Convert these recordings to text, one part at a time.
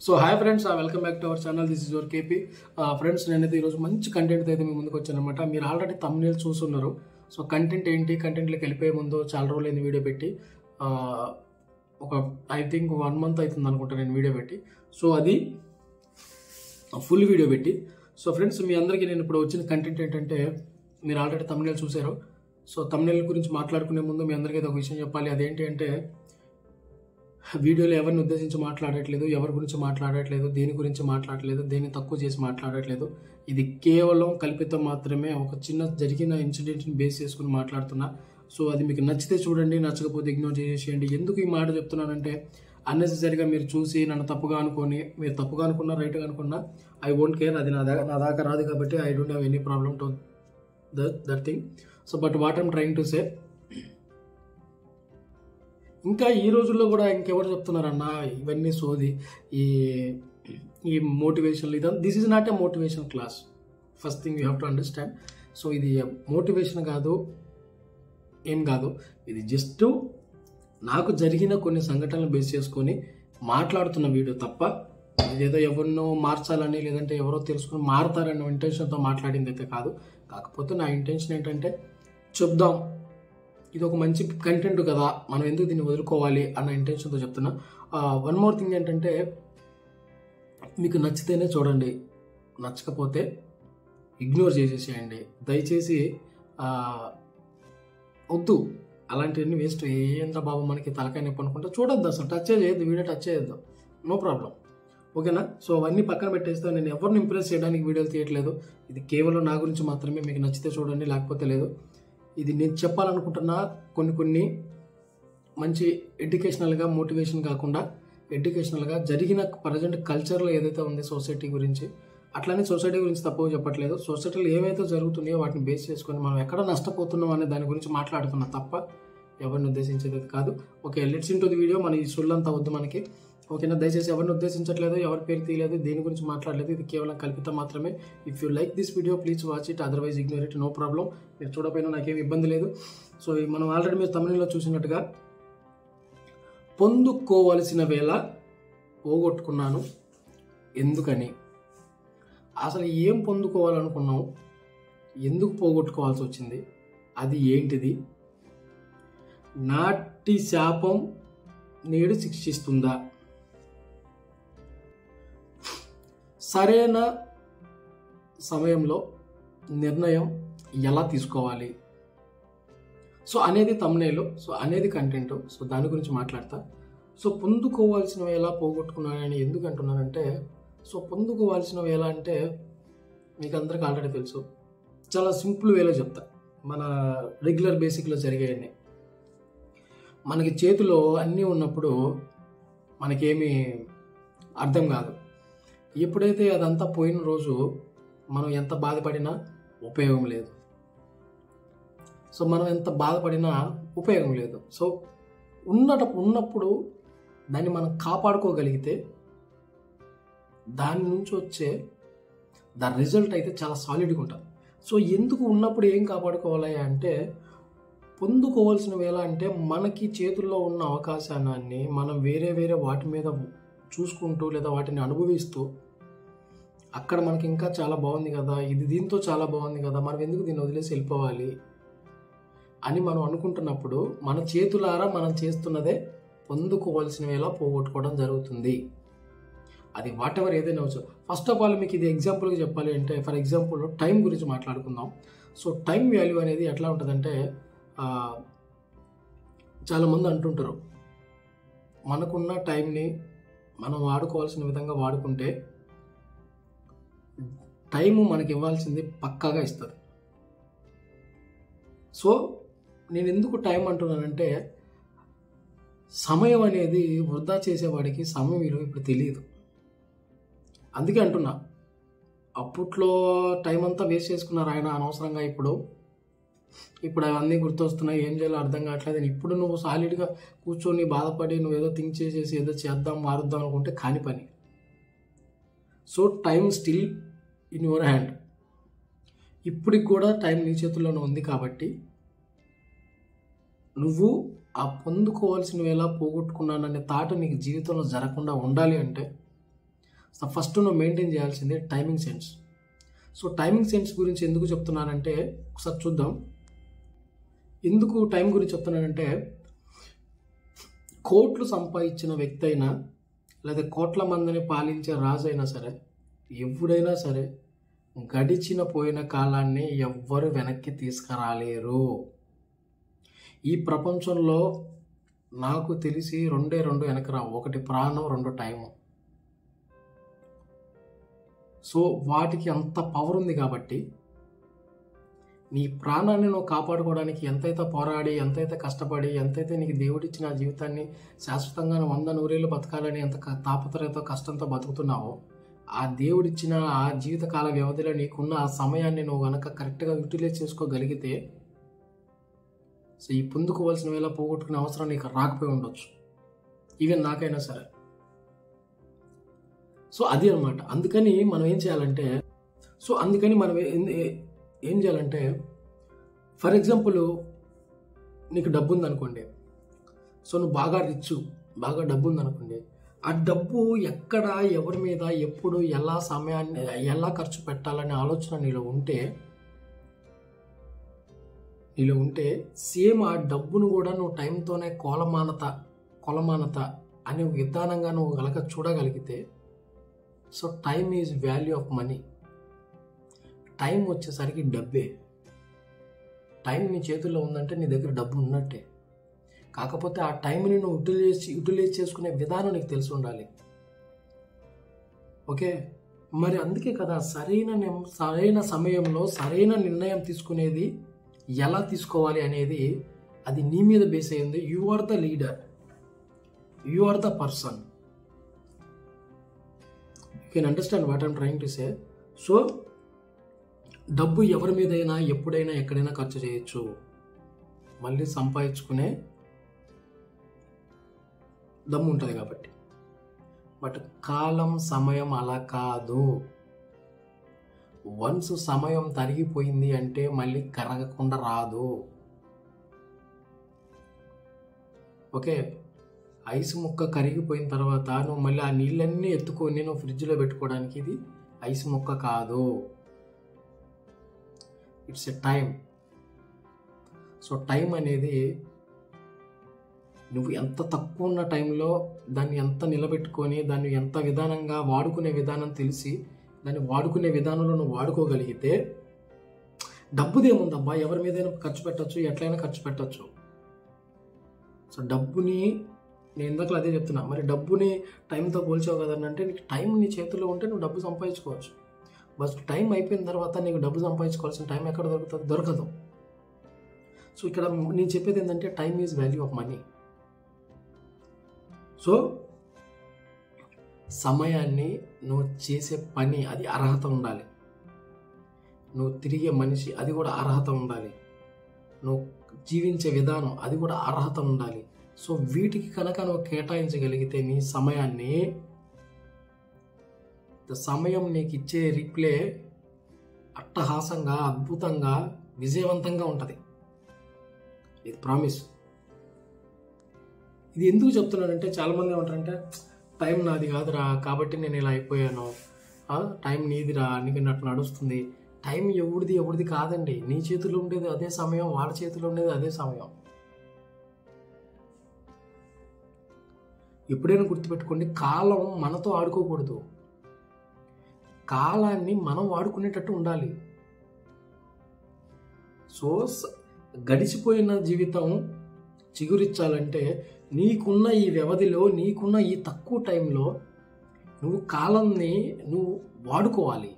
So hi friends, welcome back to our channel. This is your KP. Friends, నేనైతే ఈరోజు మంచి content అయితే మీ ముందుకు వచ్చానమాట. మీరు ఆల్రెడీ థంబ్నెయిల్ చూస్తున్నారు. సో కంటెంట్ ఏంటి, కంటెంట్లోకి వెళ్ళిపోయే ముందు చాలా రోజులైంది వీడియో పెట్టి, ఒక ఐ థింక్ 1 month అవుతుంది అనుకుంటా నేను వీడియో పెట్టి. సో అది ఫుల్ వీడియో పెట్టి. సో ఫ్రెండ్స్, మీ అందరికీ నేను ఇప్పుడు వచ్చిన కంటెంట్ ఏంటంటే, మీరు ఆల్రెడీ థంబ్నెయిల్ చూసారు. సో థంబ్నెయిల్ గురించి మాట్లాడుకునే ముందు మీ అందరికీ ఒక విషయం చెప్పాలి. అదేంటి అంటే, వీడియోలో ఎవరిని ఉద్దేశించి మాట్లాడట్లేదు, ఎవరి గురించి మాట్లాడట్లేదు, దేని గురించి మాట్లాడట్లేదు, దేన్ని తక్కువ చేసి మాట్లాడట్లేదు. ఇది కేవలం కల్పితం మాత్రమే. ఒక చిన్న జరిగిన ఇన్సిడెంట్ని బేస్ చేసుకుని మాట్లాడుతున్నా. సో అది మీకు నచ్చితే చూడండి, నచ్చకపోతే ఇగ్నోర్ చేసేయండి. ఎందుకు ఈ మాట చెప్తున్నానంటే, అన్నెసెసరీగా మీరు చూసి నన్ను తప్పుగా అనుకొని, మీరు తప్పుగా అనుకున్నా రైట్గా అనుకున్నా ఐ వోంట్ కేర్. అది నా దాకా రాదు కాబట్టి I don't have any problem to that thing. So but what I'm trying to say, ఇంకా ఈ రోజుల్లో కూడా ఇంకెవరు చెప్తున్నారన్నా ఇవన్నీ సోది, ఈ motivation. This is not a motivation class. First thing you have to understand. So ఇది మోటివేషన్ కాదు, ఏం కాదు. ఇది జస్ట్ నాకు జరిగిన కొన్ని సంఘటనలు బేస్ చేసుకొని మాట్లాడుతున్న వీడియో తప్ప, ఇదేదో ఎవరినో మార్చాలని, లేదంటే ఎవరో తెలుసుకుని మారుతారన్న ఇంటెన్షన్తో మాట్లాడింది అయితే కాదు. కాకపోతే నా ఇంటెన్షన్ ఏంటంటే, చెప్దాం, ఇది ఒక మంచి కంటెంట్ కదా, మనం ఎందుకు దీన్ని వదులుకోవాలి అన్న ఇంటెన్షన్తో చెప్తున్నా. వన్ మోర్ థింగ్ ఏంటంటే, మీకు నచ్చితేనే చూడండి, నచ్చకపోతే ఇగ్నోర్ చేసేసేయండి. దయచేసి వద్దు, అలాంటివన్నీ వేస్ట్. ఏంద్ర బాబు మనకి తలకాయ నొప్పి అనుకుంటే చూడొద్దు, అసలు టచ్ చేయొద్దు, వీడియో టచ్ చేయొద్దు, నో ప్రాబ్లం, ఓకేనా. సో అవన్నీ పక్కన పెట్టేస్తే, నేను ఎవరిని ఇంప్రెస్ చేయడానికి వీడియోలు తీయట్లేదు. ఇది కేవలం నా గురించి మాత్రమే. మీకు నచ్చితే చూడండి, లేకపోతే లేదు. ఇది నేను చెప్పాలనుకుంటున్నా కొన్ని మంచి ఎడ్యుకేషనల్గా, మోటివేషన్ కాకుండా ఎడ్యుకేషనల్గా జరిగిన ప్రజెంట్ కల్చర్లో ఏదైతే ఉంది సొసైటీ గురించి, అట్లానే సొసైటీ గురించి తప్పుగా చెప్పట్లేదు. సొసైటీలో ఏవైతే జరుగుతున్నాయో వాటిని బేస్ చేసుకొని మనం ఎక్కడ నష్టపోతున్నాం అనే దాని గురించి మాట్లాడుతున్నా తప్ప ఎవరిని ఉద్దేశించేది కాదు. Okay, let's in to the video. మన ఈ సొల్లంతా వద్దు మనకి, ఓకేనా. దయచేసి ఎవరిని ఉద్దేశించట్లేదు, ఎవరి పేరు తీయలేదు, దేని గురించి మాట్లాడలేదు. ఇది కేవలం కల్పితం మాత్రమే. If you like this video please watch it, otherwise ignore it, no problem. మీరు చూడకపోయినా నాకేం ఇబ్బంది లేదు. సో మనం ఆల్రెడీ మీరు తమిళలో చూసినట్టుగా, పొందుకోవలసిన వేళ పోగొట్టుకున్నాను ఎందుకని, అసలు ఏం పొందుకోవాలనుకున్నావు, ఎందుకు పోగొట్టుకోవాల్సి వచ్చింది, అది ఏంటిది, నాటి శాపం నేడు శిక్షిస్తుందా, సరైన సమయంలో నిర్ణయం ఎలా తీసుకోవాలి, సో అనేది థంబ్నెయిల్, సో అనేది కంటెంట్. సో దాని గురించి మాట్లాడతా. సో పొందుకోవాల్సినవి ఎలా పోగొట్టుకున్నానని ఎందుకు అంటున్నానంటే, సో పొందుకోవాల్సినవి ఎలా అంటే మీకు అందరికీ ఆల్రెడీ తెలుసు. చాలా సింపుల్ వేలో చెప్తా. మన రెగ్యులర్ బేసిక్లో జరిగేవన్నీ, మనకి చేతిలో అన్నీ ఉన్నప్పుడు మనకేమీ అర్థం కాదు. ఎప్పుడైతే అదంతా పోయిన రోజు మనం ఎంత బాధపడినా ఉపయోగం లేదు. సో మనం ఎంత బాధపడినా ఉపయోగం లేదు. సో ఉన్నప్పుడు దాన్ని మనం కాపాడుకోగలిగితే దాని నుంచి వచ్చే దాని రిజల్ట్ అయితే చాలా సాలిడ్గా ఉంటుంది. సో ఎందుకు ఉన్నప్పుడు ఏం కాపాడుకోవాలి అంటే, పొందుకోవాల్సినవి ఎలా అంటే, మనకి చేతుల్లో ఉన్న అవకాశాన్ని మనం వేరే వాటి మీద చూసుకుంటూ, లేదా వాటిని అనుభవిస్తూ, అక్కడ మనకి ఇంకా చాలా బాగుంది కదా, ఇది దీంతో చాలా బాగుంది కదా, మనం ఎందుకు దీన్ని వదిలేసి వెళ్ళిపోవాలి అని మనం అనుకుంటున్నప్పుడు, మన చేతులారా మనం చేస్తున్నదే పొందుకోవాల్సినవి ఎలా పోగొట్టుకోవడం జరుగుతుంది. అది వాట్ ఎవర్ ఏదైనా వచ్చు. ఫస్ట్ ఆఫ్ ఆల్ మీకు ఇది ఎగ్జాంపుల్గా చెప్పాలి అంటే, ఫర్ ఎగ్జాంపుల్ టైం గురించి మాట్లాడుకుందాం. సో టైం వాల్యూ అనేది ఎట్లా ఉంటుందంటే, చాలామంది అంటుంటారు, మనకున్న టైంని మనం వాడుకోవాల్సిన విధంగా వాడుకుంటే టైము మనకి ఇవ్వాల్సింది పక్కాగా ఇస్తుంది. సో నేను ఎందుకు టైం అంటున్నానంటే, సమయం అనేది వృధా చేసేవాడికి సమయం విలువ ఇప్పుడు తెలియదు. అందుకే అంటున్నా, అప్పట్లో టైం అంతా వేస్ట్ చేసుకున్నారు ఆయన అనవసరంగా. ఇప్పుడు అవన్నీ గుర్తొస్తున్నాయి, ఏం చేయాలో అర్థం కావట్లేదు. ఇప్పుడు నువ్వు సాలిడ్గా కూర్చొని బాధపడి నువ్వు ఏదో థింక్ చేసేసి ఏదో చేద్దాం, మారుద్దాం అనుకుంటే కాని పని. So time still in your hand. ఇప్పటికి కూడా టైం నీ చేతుల్లోనే ఉంది కాబట్టి, నువ్వు ఆ పొందుకోవాల్సినవి ఎలా పోగొట్టుకున్నాననే థాట్ నీకు జీవితంలో జరగకుండా ఉండాలి అంటే సో ఫస్ట్ నువ్వు మెయింటైన్ చేయాల్సిందే timing sense. So timing sense గురించి ఎందుకు చెప్తున్నానంటే ఒకసారి చూద్దాం. ఎందుకు టైం గురించి చెప్తున్నానంటే, కోట్లు సంపాదించిన వ్యక్తి అయినా లేదా కోట్ల మందిని పాలించే రాజు అయినా సరే, ఎవడైనా సరే గడిచిన పోయిన కాలాన్ని ఎవ్వరు వెనక్కి తీసుకురాలేరు. ఈ ప్రపంచంలో నాకు తెలిసి రెండు వెనక్కి రావు. ఒకటి ప్రాణం, రెండు టైము. సో వాటికి అంత పవర్ ఉంది కాబట్టి నీ ప్రాణాన్ని నువ్వు కాపాడుకోవడానికి ఎంతైతే పోరాడి, ఎంతైతే కష్టపడి, ఎంతైతే నీకు దేవుడిచ్చిన జీవితాన్ని శాశ్వతంగా 100 ఏళ్ళు బతకాలని ఎంత తాపత్రయతో కష్టంతో బతుకుతున్నావో, ఆ దేవుడిచ్చిన ఆ జీవితకాల వ్యవధిలో నీకున్న ఆ సమయాన్ని నువ్వు కనుక కరెక్ట్గా యూటిలైజ్ చేసుకోగలిగితే, సో ఈ పొందుకోవాల్సిన వేళ పోగొట్టుకునే అవసరం నీకు రాకపోయి ఉండొచ్చు, ఈవెన్ నాకైనా సరే. సో అది అనమాట. అందుకని మనం ఏం చేయాలంటే, ఏం చేయాలంటే, ఫర్ ఎగ్జాంపుల్ నీకు డబ్బు ఉందనుకోండి. సో నువ్వు బాగా రిచ్, బాగా డబ్బు ఉందనుకోండి. ఆ డబ్బు ఎక్కడ, ఎవరి మీద, ఎప్పుడు, ఎలా సమయాన్ని ఎలా ఖర్చు పెట్టాలనే ఆలోచన నీలో ఉంటే సేమ్ ఆ డబ్బును కూడా నువ్వు టైంతోనే కొలమానత అనే విధానంగా నువ్వు కనుక చూడగలిగితే, so time is value of money. Time వచ్చేసరికి డబ్బే. టైం నీ చేతుల్లో ఉందంటే నీ దగ్గర డబ్బు ఉన్నట్టే. కాకపోతే ఆ టైంని నువ్వు యూటిలైజ్ చేసుకునే విధానం నీకు తెలిసి ఉండాలి. ఓకే, మరి అందుకే కదా సరైన సమయంలో సరైన నిర్ణయం తీసుకునేది ఎలా తీసుకోవాలి అనేది అది నీ మీద బేస్ అయ్యింది. You are the leader, you are the person. You can understand what I'm trying to say. So డబ్బు ఎవరి మీదైనా, ఎప్పుడైనా, ఎక్కడైనా ఖర్చు చేయొచ్చు, మళ్ళీ సంపాదించుకునే దమ్ము ఉంటుంది కాబట్టి. బట్ కాలం, సమయం అలా కాదు. వన్స్ సమయం తరిగిపోయింది అంటే మళ్ళీ కరగకుండా రాదు. ఓకే, ఐస్ ముక్క కరిగిపోయిన తర్వాత నువ్వు మళ్ళీ ఆ నీళ్ళన్నీ ఎత్తుకొని నువ్వు ఫ్రిడ్జ్లో పెట్టుకోవడానికి ఇది ఐస్ ముక్క కాదు. It's a time. So time అనేది నువ్వు ఎంత తక్కువ ఉన్న టైంలో దాన్ని ఎంత నిలబెట్టుకొని, దాన్ని ఎంత విధానంగా వాడుకునే విధానం తెలిసి, దాన్ని వాడుకునే విధానంలో నువ్వు వాడుకోగలిగితే, డబ్బుదేముందబ్బా, ఎవరి మీదైనా ఖర్చు పెట్టచ్చు, ఎట్లయినా ఖర్చు పెట్టచ్చు. సో డబ్బుని నేను ఇందాక అదే చెప్తున్నా, మరి డబ్బుని టైంతో పోల్చావు కదండి అంటే, నీకు టైం నీ చేతిలో ఉంటే నువ్వు డబ్బు సంపాదించుకోవచ్చు. బట్ టైం అయిపోయిన తర్వాత నీకు డబ్బు సంపాదించుకోవాల్సిన టైం ఎక్కడ దొరకదు. సో ఇక్కడ నేను చెప్పేది ఏంటంటే, time is value of money. So సమయాన్ని నువ్వు చేసే పని అది అర్హత ఉండాలి. నువ్వు తిరిగే మనిషి అది కూడా అర్హత ఉండాలి. నువ్వు జీవించే విధానం అది కూడా అర్హత ఉండాలి. సో వీటికి కనుక నువ్వు కేటాయించగలిగితే నీ సమయాన్ని, సమయం నీకు ఇచ్చే రిప్లే అట్టహాసంగా, అద్భుతంగా, విజయవంతంగా ఉంటుంది. ఇది ప్రామిస్. ఇది ఎందుకు చెప్తున్నానంటే, చాలామంది ఏమంటారంటే, టైం నాది కాదురా కాబట్టి నేను ఇలా అయిపోయాను, టైం నీదిరా నీకు నట్టు నడుస్తుంది. టైం ఎవరిది కాదండి. నీ చేతిలో ఉండేది అదే సమయం, వాళ్ళ చేతిలో ఉండేది అదే సమయం. ఎప్పుడైనా గుర్తుపెట్టుకోండి, కాలం మనతో ఆడుకోకూడదు. కాలాన్ని మనం వాడుకునేటట్టు ఉండాలి. సో గడిచిపోయిన జీవితం చిగురించాలంటే నీకున్న ఈ వ్యవధిలో, నీకున్న ఈ తక్కువ టైంలో నువ్వు కాలాన్ని నువ్వు వాడుకోవాలి.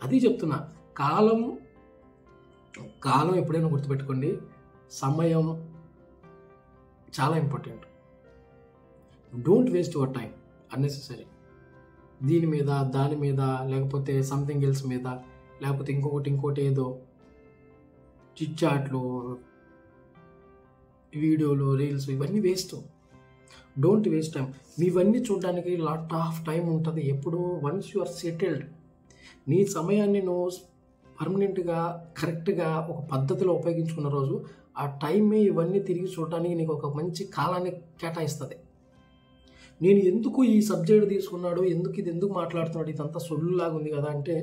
అది చెప్తున్నా. కాలం ఎప్పుడైనా గుర్తుపెట్టుకోండి, సమయం చాలా important. Don't waste your time unnecessary దీని మీద, దాని మీద, లేకపోతే సంథింగ్ ఎల్స్ మీద, లేకపోతే ఇంకోటి ఏదో చిట్చాట్లు, వీడియోలు, రీల్స్, ఇవన్నీ వేస్ట్. Don't waste time. ఇవన్నీ చూడడానికి లాట్ ఆఫ్ టైం ఉంటుంది. ఎప్పుడు వన్స్ యు ఆర్ సెటిల్డ్, నీ సమయాన్ని నువ్వు పర్మనెంట్గా, కరెక్ట్గా ఒక పద్ధతిలో ఉపయోగించుకున్న రోజు ఆ టైమే ఇవన్నీ తిరిగి చూడడానికి నీకు ఒక మంచి కాలాన్ని కేటాయిస్తుంది. నేను ఎందుకు ఈ సబ్జెక్ట్ తీసుకున్నాడు, ఎందుకు మాట్లాడుతున్నాడు, ఇదంతా సొల్లులాగా ఉంది కదా అంటే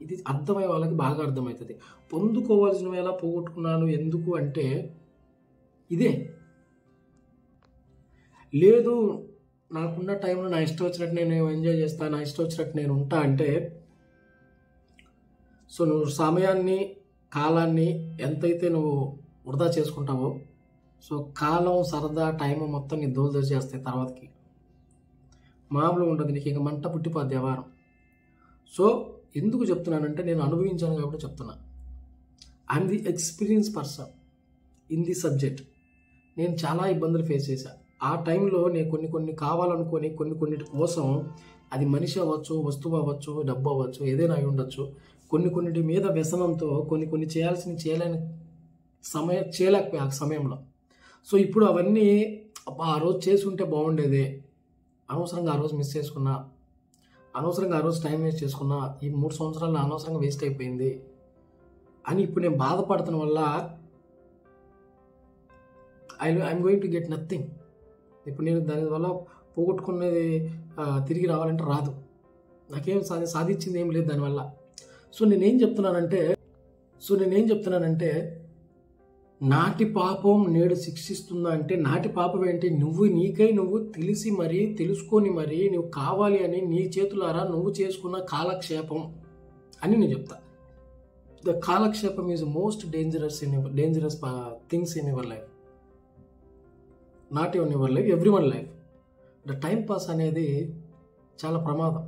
ఇది అర్థమయ్యే వాళ్ళకి బాగా అర్థమవుతుంది. పొందుకోవాల్సినవి ఎలా పోగొట్టుకున్నాను ఎందుకు అంటే ఇదే. లేదు నాకున్న టైంలో నా ఇష్టం వచ్చినట్టు నేను ఎంజాయ్ చేస్తాను, నా ఇష్టం వచ్చినట్టు నేను ఉంటా అంటే సో నువ్వు సమయాన్ని కాలాన్ని ఎంతైతే నువ్వు వృధా చేసుకుంటావో సో కాలం సరదా టైం మొత్తం నీ దోలు చేస్తాయి తర్వాతకి. మామూలుగా ఉంటుంది, నీకు ఇక మంట పుట్టిపోద్ది వ్యవహారం. సో ఎందుకు చెప్తున్నానంటే నేను అనుభవించాను కాబట్టి చెప్తున్నా. I'm the experience person in the subject. నేను చాలా ఇబ్బందులు ఫేస్ చేశాను. ఆ టైంలో నేను కొన్ని కావాలనుకొని కొన్నిటి కోసం, అది మనిషి అవ్వచ్చు, వస్తువు అవ్వచ్చు, డబ్బు అవ్వచ్చు, ఏదైనా అయి ఉండొచ్చు, కొన్నిటి మీద వ్యసనంతో కొన్ని చేయలేకపోయా ఆ సమయంలో. సో ఇప్పుడు అవన్నీ ఆ రోజు చేసి ఉంటే బాగుండేదే, అనవసరంగా ఆ రోజు మిస్ చేసుకున్నా, అనవసరంగా ఆ రోజు టైం వేస్ట్ చేసుకున్నా, ఈ 3 సంవత్సరాలు అనవసరంగా వేస్ట్ అయిపోయింది అని ఇప్పుడు నేను బాధపడుతున్న వల్ల I'm going to get nothing. ఇప్పుడు నేను దానివల్ల పోగొట్టుకునేది తిరిగి రావాలంటే రాదు, నాకేం సాధించింది ఏం లేదు దానివల్ల. సో నేనేం చెప్తున్నానంటే నాటి పాపం నేడు శిక్షిస్తుందా అంటే నాటి పాపం ఏంటి, నువ్వు తెలిసి మరీ తెలుసుకొని మరీ నువ్వు కావాలి అని నీ చేతులారా నువ్వు చేసుకున్న కాలక్షేపం అని నేను చెప్తా. ద కాలక్షేపం is most dangerous things in your life, not in your life, every one life. The time pass అనేది చాలా ప్రమాదం.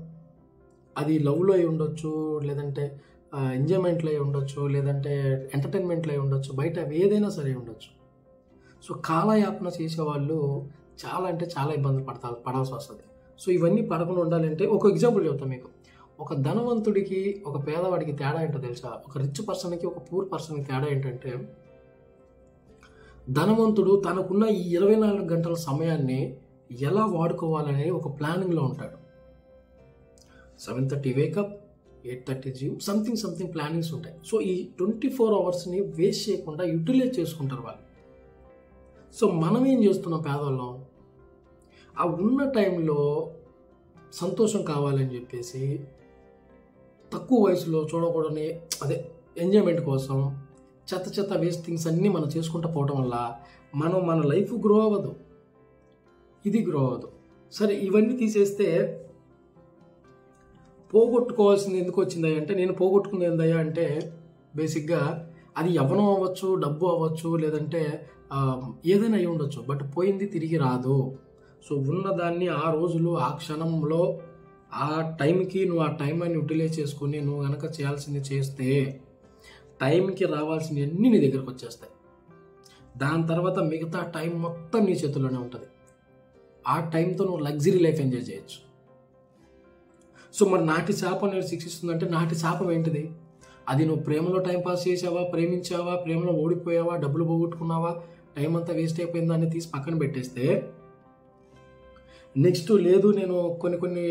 అది లవ్లో అయి ఉండొచ్చు, లేదంటే ఎంజాయ్మెంట్లో అయి ఉండొచ్చు, లేదంటే ఎంటర్టైన్మెంట్లో అయి ఉండొచ్చు, బయట ఏదైనా సరే ఉండొచ్చు. సో కాలయాపన చేసేవాళ్ళు చాలా అంటే చాలా ఇబ్బందులు పడాల్సి వస్తుంది. సో ఇవన్నీ పడకుండా ఉండాలంటే ఒక ఎగ్జాంపుల్ చెప్తాను మీకు. ఒక ధనవంతుడికి ఒక పేదవాడికి తేడా ఏంటో తెలుసా? ఒక రిచ్ పర్సన్కి ఒక పూర్ పర్సన్కి తేడా ఏంటంటే ధనవంతుడు తనకున్న ఈ 24 గంటల సమయాన్ని ఎలా వాడుకోవాలనే ఒక ప్లానింగ్లో ఉంటాడు. 7:30 వేకప్, 8:30 జిమ్, సంథింగ్ ప్లానింగ్స్ ఉంటాయి. సో ఈ 24 అవర్స్ని వేస్ట్ చేయకుండా యూటిలైజ్ చేసుకుంటారు వాళ్ళు. సో మనం ఏం చేస్తున్నాం పేదవాళ్ళం, ఆ ఉన్న టైంలో సంతోషం కావాలని చెప్పేసి తక్కువ వయసులో చూడకూడని ఎంజాయ్మెంట్ కోసం చెత్త వేస్ట్ థింగ్స్ అన్నీ మనం చేసుకుంటూ పోవడం వల్ల మన లైఫ్ గ్రో అవ్వదు, ఇది గ్రో అవ్వదు. సరే ఇవన్నీ తీసేస్తే పోగొట్టుకోవాల్సింది ఎందుకు వచ్చిందయ్యా అంటే, నేను పోగొట్టుకుంది ఏందయ్యా అంటే బేసిక్గా అది యవ్వనం అవ్వచ్చు, డబ్బు అవ్వచ్చు, లేదంటే ఏదైనా అయి ఉండొచ్చు, బట్ పోయింది తిరిగి రాదు. సో ఉన్నదాన్ని ఆ రోజులు ఆ క్షణంలో ఆ టైంకి నువ్వు ఆ టైంని యూటిలైజ్ చేసుకుని నువ్వు కనుక చేయాల్సింది చేస్తే టైంకి రావాల్సినవి అన్నీ నీ దగ్గరకు వచ్చేస్తాయి. దాని తర్వాత మిగతా టైం మొత్తం నీ చేతుల్లోనే ఉంటుంది. ఆ టైంతో నువ్వు లగ్జరీ లైఫ్ ఎంజాయ్ చేయొచ్చు. సో మరి నాటి శాపం నేను శిక్షిస్తుందంటే నాటి శాపం ఏంటిది? అది నువ్వు ప్రేమలో టైం పాస్ చేసావా, ప్రేమించావా, ప్రేమలో ఓడిపోయావా, డబ్బులు పోగొట్టుకున్నావా, టైం అంతా వేస్ట్ అయిపోయిందా అని తీసి పక్కన పెట్టేస్తే నెక్స్ట్ లేదు నేను కొన్ని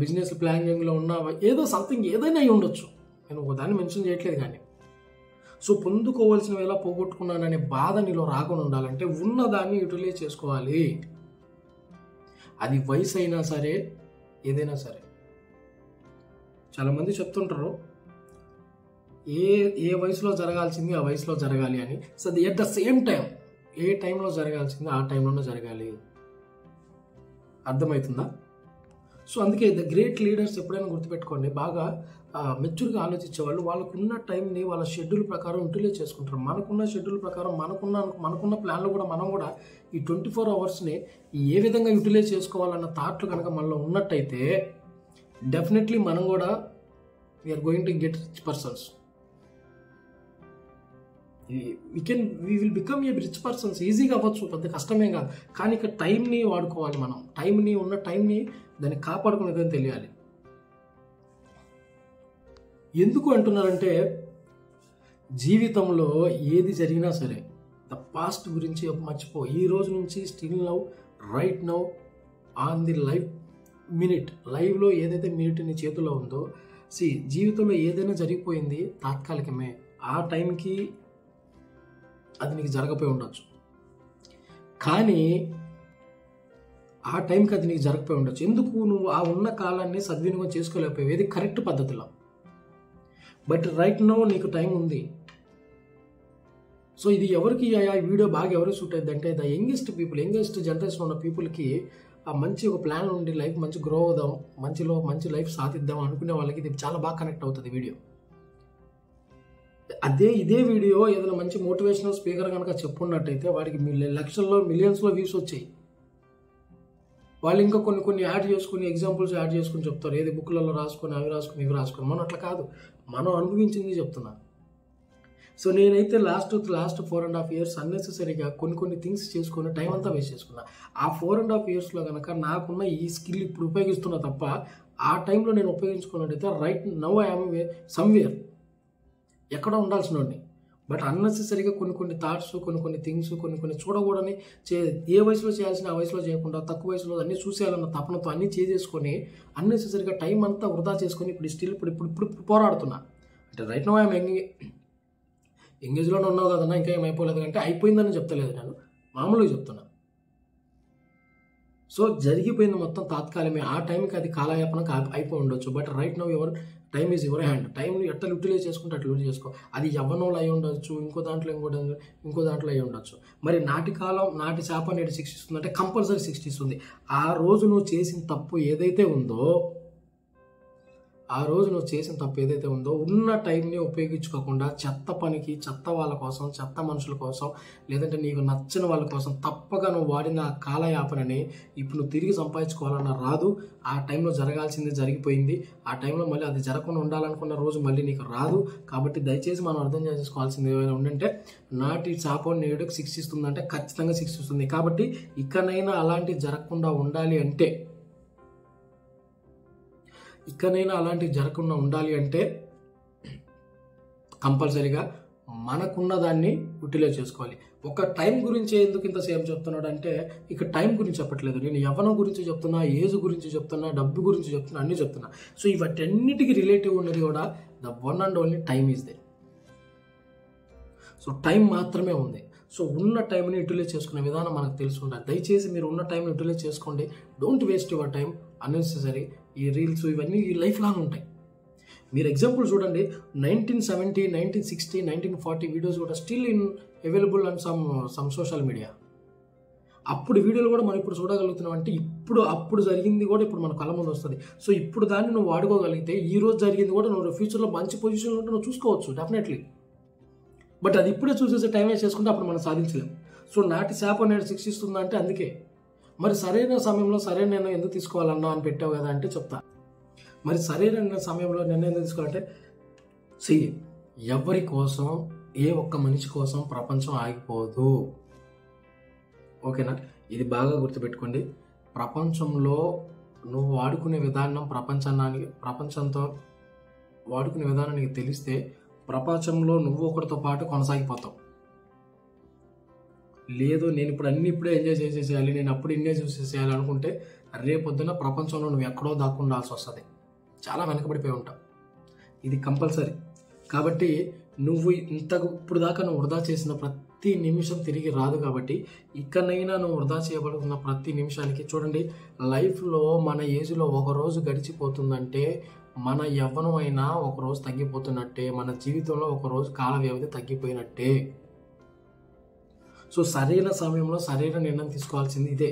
బిజినెస్ ప్లానింగ్లో ఉన్నావా, ఏదో సంథింగ్ ఏదైనా అయి ఉండొచ్చు, నేను దాన్ని మెన్షన్ చేయట్లేదు. కానీ సో పొందుకోవాల్సినవి ఎలా పోగొట్టుకున్నాననే బాధ నీలో రాకుండా ఉండాలంటే ఉన్నదాన్ని యూటిలైజ్ చేసుకోవాలి. అది వయసు అయినా సరే ఏదైనా సరే. చాలామంది చెప్తుంటారు ఏ వయసులో జరగాల్సింది ఆ వయసులో జరగాలి అని. So at the same time ఏ టైంలో జరగాల్సింది ఆ టైంలోనే జరగాలి. అర్థమవుతుందా? సో అందుకే ద గ్రేట్ లీడర్స్ ఎప్పుడైనా గుర్తుపెట్టుకోండి, బాగా మెచ్యూర్గా ఆలోచించేవాళ్ళు వాళ్ళకున్న టైంని వాళ్ళ షెడ్యూల్ ప్రకారం యూటిలైజ్ చేసుకుంటారు. మనకున్న షెడ్యూల్ ప్రకారం మనకున్న ప్లాన్లు కూడా మనం కూడా ఈ 24 అవర్స్ని ఏ విధంగా యూటిలైజ్ చేసుకోవాలన్న థాట్లు కనుక మనలో ఉన్నట్టయితే డెఫినెట్లీ మనం కూడా we are going to get rich persons. We will become a rich persons. ఈజీగా అవ్వచ్చు, పెద్ద కష్టమే కాదు. కానీ ఇక్కడ టైంని వాడుకోవాలి. మనం ఉన్న టైంని దాన్ని కాపాడుకునేదని తెలియాలి. ఎందుకు అంటున్నారంటే జీవితంలో ఏది జరిగినా సరే ద పాస్ట్ గురించి మర్చిపో. ఈ రోజు నుంచి still now, right now, on the లైవ్లో ఏదైతే మినిట్ నీ చేతిలో ఉందో, జీవితంలో ఏదైనా జరిగిపోయింది తాత్కాలికమే. ఆ టైంకి అది నీకు జరగపోయి ఉండొచ్చు, కానీ ఆ టైంకి అది నీకు జరగపోయి ఉండొచ్చు. ఎందుకు నువ్వు ఆ ఉన్న కాలాన్ని సద్వినియోగం చేసుకోలేకపోయావు, ఇది కరెక్ట్ పద్ధతిలో. బట్ రైట్ నౌ నీకు టైం ఉంది. సో ఇది ఎవరికి ఈ వీడియో బాగా ఎవరికి సూట్ అయింది అంటే, the youngest people, youngest generation ఉన్న పీపుల్కి ఆ మంచి ఒక ప్లాన్ ఉండి లైఫ్ మంచి గ్రో అవుదాం, మంచి లైఫ్ సాధిద్దాం అనుకునే వాళ్ళకి ఇది చాలా బాగా కనెక్ట్ అవుతుంది వీడియో. ఇదే వీడియో ఏదైనా మంచి మోటివేషనల్ స్పీకర్ కనుక చెప్పున్నట్టయితే వాడికి లక్షల్లో మిలియన్స్లో వ్యూస్ వచ్చాయి. వాళ్ళు ఇంకా కొన్ని యాడ్ చేసుకుని, ఎగ్జాంపుల్స్ యాడ్ చేసుకుని చెప్తారు, ఏది బుక్లలో రాసుకొని అవి రాసుకుని ఇవి రాసుకొని. మనం అట్లా కాదు, మనం అనుభవించింది చెప్తున్నా. సో నేనైతే లాస్ట్ 4.5 years అన్నెసెసరీగా కొన్ని థింగ్స్ చేసుకొని టైం అంతా వేస్ట్ చేసుకున్నా. ఆ 4.5 yearsలో కనుక నాకున్న ఈ స్కిల్ ఇప్పుడు ఉపయోగిస్తున్నా తప్ప, ఆ టైంలో నేను ఉపయోగించుకున్నట్టయితే right now I am somewhere, ఎక్కడో ఉండాల్సినోడిని. బట్ అన్నెసెసరీగా కొన్ని థాట్స్, కొన్ని థింగ్స్, కొన్ని చూడకూడని ఏ వయసులో చేయాల్సిన ఆ వయసులో చేయకుండా, తక్కువ వయసులో అన్నీ చూసేయాలన్న తపనతో అన్నీ చేసేసుకొని అన్నెసెసరీగా టైం అంతా వృధా చేసుకొని ఇప్పుడు పోరాడుతున్నా. అంటే రైట్ నౌ ఐఎమ్ ఎంగేజ్లోనే ఉన్నావు కదన్నా, ఇంకా ఏమైపోలేదు అంటే అయిపోయిందని చెప్తలేదు, నేను మామూలుగా చెప్తున్నా. సో జరిగిపోయింది మొత్తం తాత్కాలికమే. ఆ టైంకి అది కాలయాపనకు అయిపోయి ఉండొచ్చు. But right now your time is your hand. టైంని ఎట్లా యూటిలైజ్ చేసుకుంటే అట్లా యూజ్ చేసుకో. అది యవ్వనంలో అయి ఉండొచ్చు, ఇంకో దాంట్లో అయి ఉండొచ్చు. మరి నాటి చేప నేటి శిక్షిస్తుంది అంటే కంపల్సరీ శిక్షిస్తుంది. ఆ రోజు నువ్వు చేసిన తప్పు ఏదైతే ఉందో ఉన్న టైంని ఉపయోగించుకోకుండా చెత్త పనికి, చెత్త వాళ్ళ కోసం, చెత్త మనుషుల కోసం, లేదంటే నీకు నచ్చిన వాళ్ళ కోసం తప్పగా నువ్వు వాడిన ఆ కాలయాపనని ఇప్పుడు నువ్వు తిరిగి సంపాదించుకోవాలన్నా రాదు. ఆ టైంలో జరగాల్సింది జరిగిపోయింది. ఆ టైంలో మళ్ళీ అది జరగకుండా ఉండాలనుకున్న రోజు మళ్ళీ నీకు రాదు. కాబట్టి దయచేసి మనం అర్థం చేసుకోవాల్సింది ఏమైనా ఉందంటే, నాటి చేప నేడుకు శిక్షిస్తుందంటే ఖచ్చితంగా శిక్షిస్తుంది. కాబట్టి ఇకనైనా అలాంటివి జరగకుండా ఉండాలి అంటే కంపల్సరీగా మనకున్న దాన్ని యూటిలైజ్ చేసుకోవాలి. ఒక టైం గురించి ఎందుకు ఇంతసేపు చెప్తున్నాడు అంటే, ఇక టైం గురించి చెప్పట్లేదు, నేను యవ్వనం గురించి చెప్తున్నా, ఏజ్ గురించి చెప్తున్నా, డబ్బు గురించి చెప్తున్నా, అన్నీ చెప్తున్నా. సో ఇవన్నిటికీ రిలేటివ్ ఉన్నది కూడా the one and only time is they. So time మాత్రమే ఉంది. సో ఉన్న టైంని యూటిలైజ్ చేసుకునే విధానం మనకు తెలిసి ఉండాలి. దయచేసి మీరు ఉన్న టైంని యూటిలైజ్ చేసుకోండి. Don't waste your time unnecessary. ఈ రీల్స్ ఇవన్నీ ఈ లైఫ్ లాంగ్ ఉంటాయి. మీరు ఎగ్జాంపుల్ చూడండి, 1970, 1960, 1940 వీడియోస్ కూడా still available on some social media. అప్పుడు వీడియోలు కూడా మనం ఇప్పుడు చూడగలుగుతున్నాం అంటే అప్పుడు జరిగింది కూడా ఇప్పుడు మన కళ్ళ ముందు వస్తుంది. సో ఇప్పుడు దాన్ని నువ్వు వాడుకోగలిగితే ఈ రోజు జరిగింది కూడా నువ్వు ఫ్యూచర్లో మంచి పొజిషన్లో ఉంటే నువ్వు చూసుకోవచ్చు డెఫినెట్లీ. బట్ అది ఇప్పుడే చూసేసి టైం వేస్ట్ చేసుకుంటే అప్పుడు మనం సాధించలేము. సో నాటి చేప నేడు శిక్షిస్తుందా అంటే అందుకే. మరి సరైన సమయంలో సరైన నిర్ణయం ఎందుకు తీసుకోవాలన్నా అని పెట్టావు కదా అంటే చెప్తా. మరి సరైన సమయంలో నిర్ణయం ఎందుకు తీసుకోవాలంటే, ఎవరి కోసం, ఏ ఒక్క మనిషి కోసం ప్రపంచం ఆగిపోదు. ఓకేనా? ఇది బాగా గుర్తుపెట్టుకోండి. ప్రపంచంలో నువ్వు వాడుకునే విధానం ప్రపంచంతో వాడుకునే విధానం నీకు తెలిస్తే ప్రపంచంలో నువ్వు ఒకరితో పాటు కొనసాగిపోతావు. లేదు నేను ఇప్పుడే ఎంజాయ్ చేసేసేయాలి, నేను అప్పుడు ఎంజాయ్ చేసేసేయాలి అనుకుంటే రేపొద్దున ప్రపంచంలో నువ్వు ఎక్కడో దాక్కుండాల్సి వస్తుంది, చాలా వెనకబడిపోయి ఉంటావు. ఇది కంపల్సరీ. కాబట్టి నువ్వు ఇప్పుడు దాకా నువ్వు వృధా చేసిన ప్రతి నిమిషం తిరిగి రాదు. కాబట్టి ఇకనైనా నువ్వు వృధా చేయబడుతున్న ప్రతి నిమిషానికి చూడండి, లైఫ్లో మన ఏజ్లో ఒక రోజు గడిచిపోతుందంటే మన యవ్వనం అయినా ఒకరోజు తగ్గిపోతున్నట్టే, మన జీవితంలో ఒకరోజు కాల వ్యవధి తగ్గిపోయినట్టే. సో సరైన సమయంలో సరైన నిర్ణయం తీసుకోవాల్సింది ఇదే.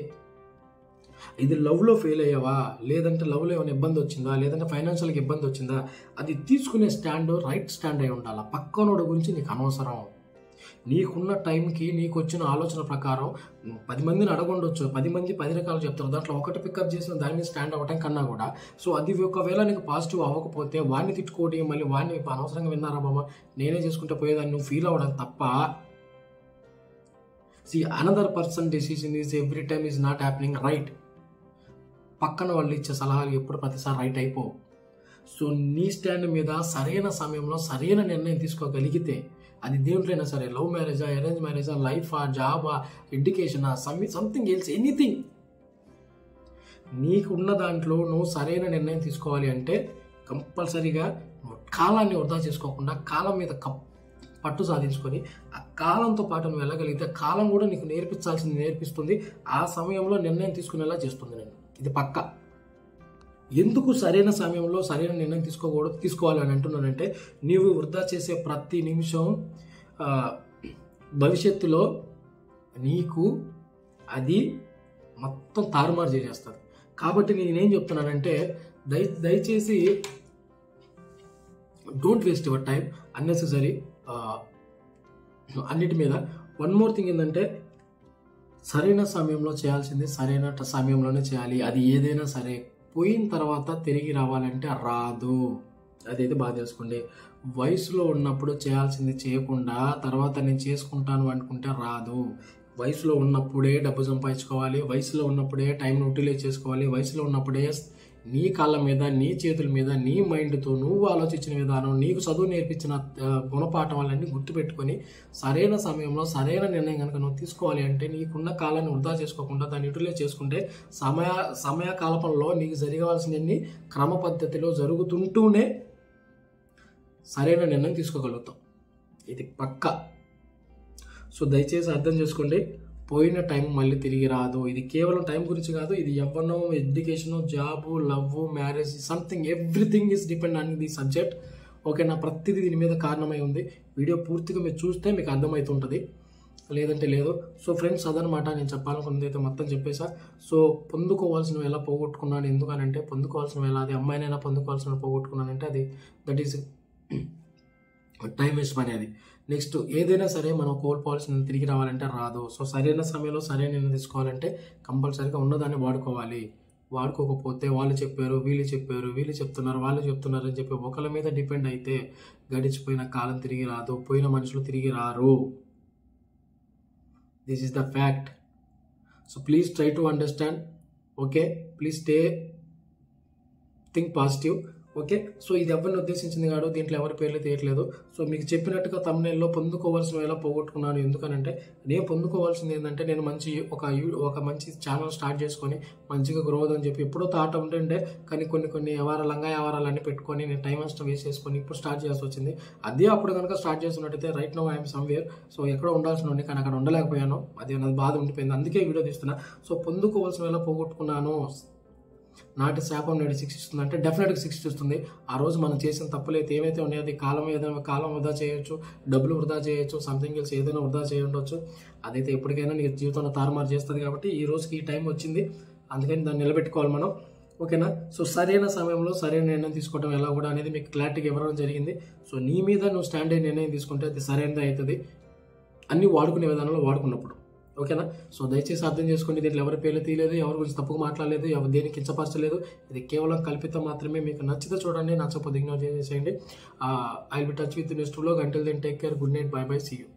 ఇది లవ్లో ఫెయిల్ అయ్యావా, లేదంటే లవ్లో ఏమైనా ఇబ్బంది వచ్చిందా, లేదంటే ఫైనాన్షియల్గా ఇబ్బంది వచ్చిందా, అది తీసుకునే స్టాండ్ రైట్ స్టాండ్ అయి ఉండాలి. పక్కనోడి గురించి నీకు అనవసరం. నీకున్న టైంకి నీకు వచ్చిన ఆలోచన ప్రకారం 10 మందిని అడగొండొచ్చు, 10 మంది 10 రకాలు చెప్తారు, దాంట్లో ఒకటి పికప్ చేసిన దాని మీద స్టాండ్ అవ్వటం కన్నా కూడా, సో అది ఒకవేళ నీకు పాజిటివ్ అవ్వకపోతే వాడిని తిట్టుకోవడం, మళ్ళీ వాడిని అనవసరంగా విన్నారా బాబా నేనే చేసుకుంటే పోయేదాన్ని నువ్వు ఫీల్ అవ్వడం తప్ప, another person decision is every time is not happening right. పక్కన వాళ్ళు ఇచ్చే సలహాలు ఎప్పుడు ప్రతిసారి రైట్ అయిపోవు. సో నీ స్టాండ్ మీద సరైన సమయంలో సరైన నిర్ణయం తీసుకోగలిగితే, అది దేంట్లైనా సరే, లవ్ మ్యారేజా, అరేంజ్ మ్యారేజా, లైఫా, జాబా, ఎడ్యుకేషనా, సంథింగ్ ఎల్స్, ఎనీథింగ్, నీకున్న దాంట్లో నువ్వు సరైన నిర్ణయం తీసుకోవాలి అంటే కంపల్సరీగా కాలాన్ని వృధా చేసుకోకుండా కాలం మీద పట్టు సాధించుకొని ఆ కాలంతో పాటు నువ్వు వెళ్ళగలిగితే కాలం కూడా నీకు నేర్పించాల్సింది నేర్పిస్తుంది. ఆ సమయంలో నిర్ణయం తీసుకునేలా చేస్తుంది. నేను ఇది పక్కా. ఎందుకు సరైన సమయంలో సరైన నిర్ణయం తీసుకోవాలి అని అంటున్నానంటే, నీవు వృధా చేసే ప్రతి నిమిషం భవిష్యత్తులో నీకు అది మొత్తం తారుమారు చేసేస్తుంది. కాబట్టి నేనేం చెప్తున్నానంటే, దయచేసి don't waste your time unnecessary అన్నిటి మీద. వన్ మోర్ థింగ్ ఏంటంటే, సరైన సమయంలో చేయాల్సింది సరైన సమయంలోనే చేయాలి. అది ఏదైనా సరే. పోయిన తర్వాత తిరిగి రావాలంటే రాదు. అదైతే బాగా తెలుసుకోండి. వయసులో ఉన్నప్పుడు చేయాల్సింది చేయకుండా తర్వాత నేను చేసుకుంటాను అనుకుంటే రాదు. వయసులో ఉన్నప్పుడే డబ్బు సంపాదించుకోవాలి, వయసులో ఉన్నప్పుడే టైంని యూటిలైజ్ చేసుకోవాలి, వయసులో ఉన్నప్పుడే నీ కాళ్ళ మీద, నీ చేతుల మీద, నీ మైండ్తో నువ్వు ఆలోచించిన విధానం, నీకు చదువు నేర్పించిన గుణపాఠం వాళ్ళన్నీ గుర్తుపెట్టుకొని సరైన సమయంలో సరైన నిర్ణయం కనుక నువ్వు తీసుకోవాలి అంటే నీకున్న కాలాన్ని వృధా చేసుకోకుండా దాన్ని యూటిలైజ్ చేసుకుంటే సమయ కాలపంలో నీకు జరగవలసినన్ని క్రమ పద్ధతిలో జరుగుతుంటూనే సరైన నిర్ణయం తీసుకోగలుగుతాం. ఇది పక్కా. సో దయచేసి అర్థం చేసుకోండి, పోయిన టైం మళ్ళీ తిరిగి రాదు. ఇది కేవలం టైం గురించి కాదు, ఇది యవ్వనం, education, job, love, marriage, something everything is depend on the subject. ఓకేనా? ప్రతిదీ దీని మీద కారణమై ఉంది. వీడియో పూర్తిగా మీరు చూస్తే మీకు అర్థమవుతుంటుంది, లేదంటే లేదు. సో ఫ్రెండ్స్, అదనమాట నేను చెప్పాలనుకున్నది అయితే మొత్తం చెప్పేసా. సో పొందుకోవాల్సినవి ఎలా పోగొట్టుకున్నాను ఎందుకనంటే, పొందుకోవాల్సినవి ఎలా, అది అమ్మాయినైనా పొందుకోవాల్సినవి పోగొట్టుకున్నానంటే అది దట్ ఈస్ టైం వేస్ట్ పని. అది నెక్స్ట్ ఏదైనా సరే మనం కోల్పోవాల్సింది తిరిగి రావాలంటే రాదు. సో సరైన సమయంలో సరైన నిర్ణయం తీసుకోవాలంటే కంపల్సరీగా ఉన్నదాన్ని వాడుకోవాలి. వాడుకోకపోతే వాళ్ళు చెప్పారు, వీళ్ళు చెప్పారు, వీళ్ళు చెప్తున్నారు, వాళ్ళు చెప్తున్నారు అని చెప్పి ఒకళ్ళ మీద డిపెండ్ అయితే గడిచిపోయిన కాలం తిరిగి రాదు, పోయిన మనుషులు తిరిగి రారు. This is the fact. So please try to understand. Okay, please think positive. Okay, so ఇది ఎవరిని ఉద్దేశించింది కాదు, దీంట్లో ఎవరి పేర్లు తీయట్లేదు. సో మీకు చెప్పినట్టుగా తమ్నైల్లో పొందుకోవాల్సిన ఎలా పోగొట్టుకున్నాను ఎందుకనంటే, నేను పొందుకోవాల్సింది ఏంటంటే, నేను ఒక మంచి ఛానల్ స్టార్ట్ చేసుకొని మంచిగా గ్రో అవుదని చెప్పి ఎప్పుడో థాట్ ఉంటుండే, కానీ కొన్ని వ్యవహారాలన్నీ పెట్టుకొని నేను టైం అంతా వేస్ట్ చేసుకొని ఇప్పుడు స్టార్ట్ చేయాల్సి వచ్చింది. అదే అప్పుడు కనుక స్టార్ట్ చేస్తున్నట్టయితే right now I'm somewhere. So ఎక్కడో ఉండాల్సిన ఉండి కానీ అక్కడ ఉండలేకపోయాను. అది నాకు బాధ ఉండిపోయింది, అందుకే వీడియో తీస్తున్నా. సో పొందుకోవాల్సిన ఎలా పోగొట్టుకున్నాను, నాటి శాపం నేడు శిక్షిస్తుంది అంటే డెఫినెట్గా శిక్షిస్తుంది. ఆ రోజు మనం చేసిన తప్పులైతే ఏమైతే ఉన్నాయో అది కాలం వృధా చేయొచ్చు, డబ్బులు వృధా చేయొచ్చు, సంథింగ్ ఎల్స్ ఏదైనా వృధా చేయొచ్చు. అదైతే ఎప్పటికైనా నీ జీవితంలో తారుమారు చేస్తుంది. కాబట్టి ఈ రోజుకి ఈ టైం వచ్చింది, అందుకని దాన్ని నిలబెట్టుకోవాలి మనం. ఓకేనా? సో సరైన సమయంలో సరైన నిర్ణయం తీసుకోవడం ఎలా కూడా అనేది మీకు క్లారిటీగా ఇవ్వడం జరిగింది. సో నీ మీద నువ్వు స్టాండ్ అయిన నిర్ణయం తీసుకుంటే అది సరైనది అవుతుంది, అన్నీ వాడుకునే విధానంలో వాడుకున్నప్పుడు. ఓకేనా? సో దయచేసి అర్థం చేసుకోండి, దీంట్లో ఎవరి పేర్లు తీయలేదు, ఎవరి గురించి తప్పుగా మాట్లాడలేదు, ఎవరు దేనికి కించపరచలేదు. ఇది కేవలం కల్పితం మాత్రమే. మీకు నచ్చితే చూడండి, నచ్చకపోతే ఇగ్నోర్ చేసేయండి. I will be touch with next vlog. Until then take care, good night, bye bye, see you.